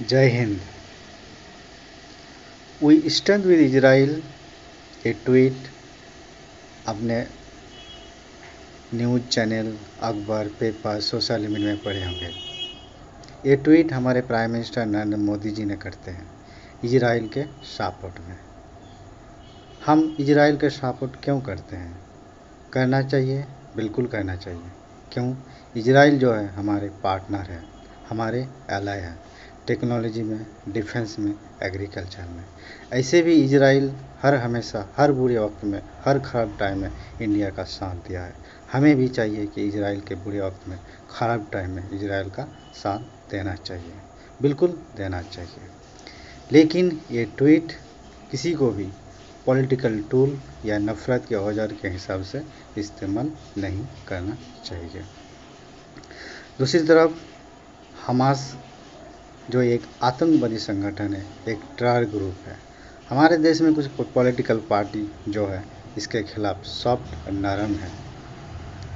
जय हिंद। We stand with Israel, a tweet अपने न्यूज़ चैनल, अखबार, पेपर, सोशल मीडिया में पढ़े होंगे। ये ट्वीट हमारे प्राइम मिनिस्टर नरेंद्र मोदी जी ने करते हैं इजराइल के सपोर्ट में। हम इजराइल के सपोर्ट क्यों करते हैं? करना चाहिए, बिल्कुल करना चाहिए। क्यों? इजराइल जो है हमारे पार्टनर है, हमारे एलाय है, टेक्नोलॉजी में, डिफेंस में, एग्रीकल्चर में। ऐसे भी इजराइल हमेशा, हर बुरे वक्त में, हर खराब टाइम में इंडिया का साथ दिया है। हमें भी चाहिए कि इजराइल के बुरे वक्त में, खराब टाइम में इजराइल का साथ देना चाहिए, बिल्कुल देना चाहिए। लेकिन ये ट्वीट किसी को भी पॉलिटिकल टूल या नफ़रत के औजार के हिसाब से इस्तेमाल नहीं करना चाहिए। दूसरी तरफ हमास जो एक आतंकवादी संगठन है, एक टेरर ग्रुप है। हमारे देश में कुछ पॉलिटिकल पार्टी जो है इसके खिलाफ सॉफ्ट और नरम है,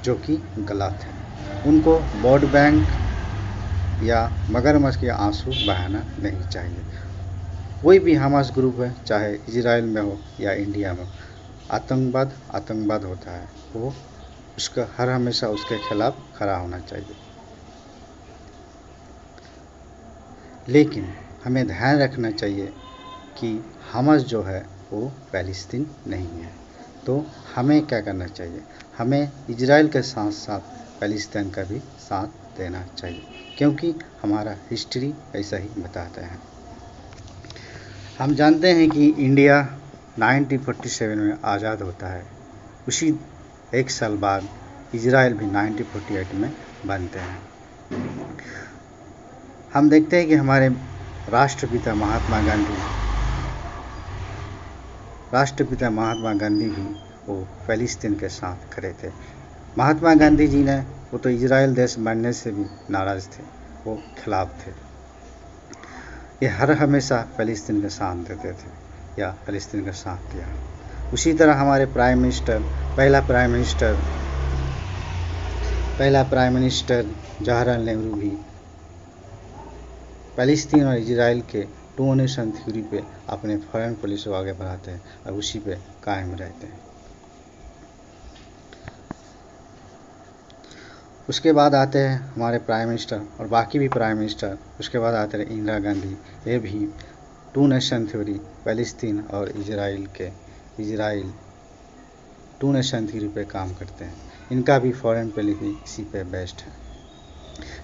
जो कि गलत है। उनको वोट बैंक या मगरमच्छ के आंसू बहाना नहीं चाहिए। कोई भी हमास ग्रुप है, चाहे इजराइल में हो या इंडिया में हो, आतंकवाद होता है, वो उसका हमेशा उसके खिलाफ खड़ा होना चाहिए। लेकिन हमें ध्यान रखना चाहिए कि हमास जो है वो फ़लस्तीन नहीं है। तो हमें क्या करना चाहिए? हमें इजराइल के साथ साथ फ़लस्तीन का भी साथ देना चाहिए, क्योंकि हमारा हिस्ट्री ऐसा ही बताता है। हम जानते हैं कि इंडिया 1947 में आज़ाद होता है। उसी एक साल बाद इजराइल भी 1948 में बनते हैं। हम देखते हैं कि हमारे राष्ट्रपिता महात्मा गांधी भी वो फ़लस्तीन के साथ खड़े थे। महात्मा गांधी जी ने वो तो इजराइल देश बनने से भी नाराज़ थे, वो खिलाफ थे। ये हमेशा फ़लस्तीन के साथ देते थे या फ़लस्तीन का साथ दिया। उसी तरह हमारे पहला प्राइम मिनिस्टर जवाहरलाल नेहरू भी फ़लस्तीन और इजराइल के टू नेशन थ्योरी पे अपने फॉरेन पॉलिसी को आगे बढ़ाते हैं और उसी पे कायम रहते हैं। उसके बाद आते हैं हमारे प्राइम मिनिस्टर और बाकी भी प्राइम मिनिस्टर। उसके बाद आते हैं इंदिरा गांधी। ये भी टू नेशन थ्योरी, फ़लस्तीन और इजराइल टू नेशन थ्योरी पे काम करते हैं। इनका भी फॉरेन पॉलिसी इसी पे बेस्ड है।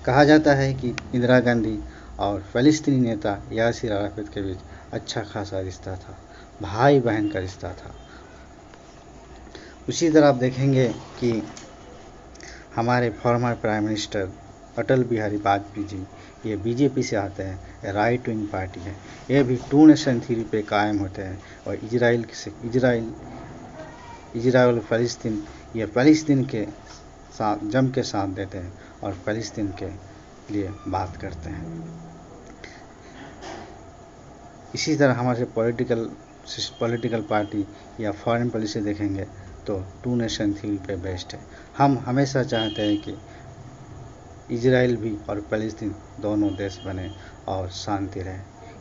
कहा जाता है कि इंदिरा गांधी और फ़लस्तीनी नेता यासिर अराफात के बीच अच्छा खासा रिश्ता था, भाई बहन का रिश्ता था। उसी तरह आप देखेंगे कि हमारे former prime minister Atal Bihari Vajpayee ji, ये बीजेपी से आते हैं, राइट विंग पार्टी है। ये भी टू नेशन थ्योरी पे कायम होते हैं और इजराइल फ़लस्तीन, ये फ़लस्तीन के साथ जम के साथ देते हैं और फ़लस्तीन के लिए बात करते हैं। इसी तरह हमारे पॉलिटिकल पार्टी या फॉरेन पॉलिसी देखेंगे तो टू नेशन थ्योरी पे बेस्ड है। हम हमेशा चाहते हैं कि इजराइल भी और फ़लस्तीन दोनों देश बने और शांति रहे,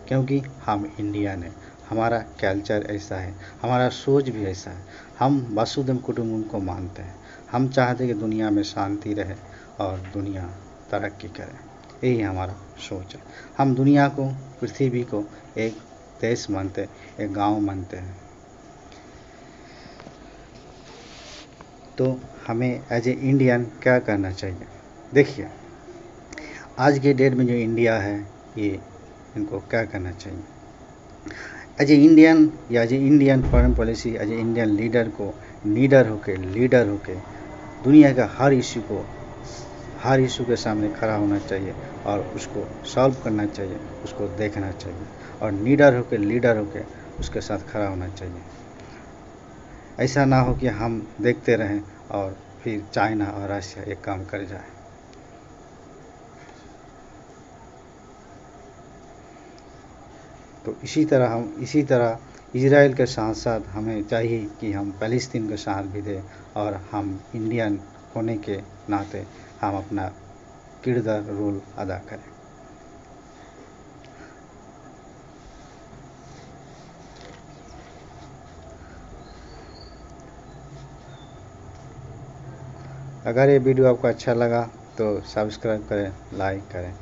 क्योंकि हम इंडियन हैं, हमारा कल्चर ऐसा है, हमारा सोच भी ऐसा है। हम वसुधैव कुटुंबकम को मानते हैं। हम चाहते हैं कि दुनिया में शांति रहे और दुनिया तरक्की करे। यही हमारा सोच है। हम दुनिया को, पृथ्वी को एक देश मानते हैं, एक गांव मानते हैं। तो हमें एज ए इंडियन क्या करना चाहिए? देखिए, आज के डेट में जो इंडिया है, ये इनको क्या करना चाहिए? एज ए इंडियन या as a Indian foreign policy, as a Indian leader को लीडर होके दुनिया का हर इशू के सामने खड़ा होना चाहिए और उसको सॉल्व करना चाहिए, उसको देखना चाहिए और लीडर होके उसके साथ खड़ा होना चाहिए। ऐसा ना हो कि हम देखते रहें और फिर चाइना और रशिया एक काम कर जाए। तो इसी तरह इजराइल के साथ साथ हमें चाहिए कि हम फ़लस्तीन के साथ भी दें और हम इंडियन होने के नाते हम अपना किरदार रोल अदा करें। अगर ये वीडियो आपको अच्छा लगा तो सब्सक्राइब करें, लाइक करें।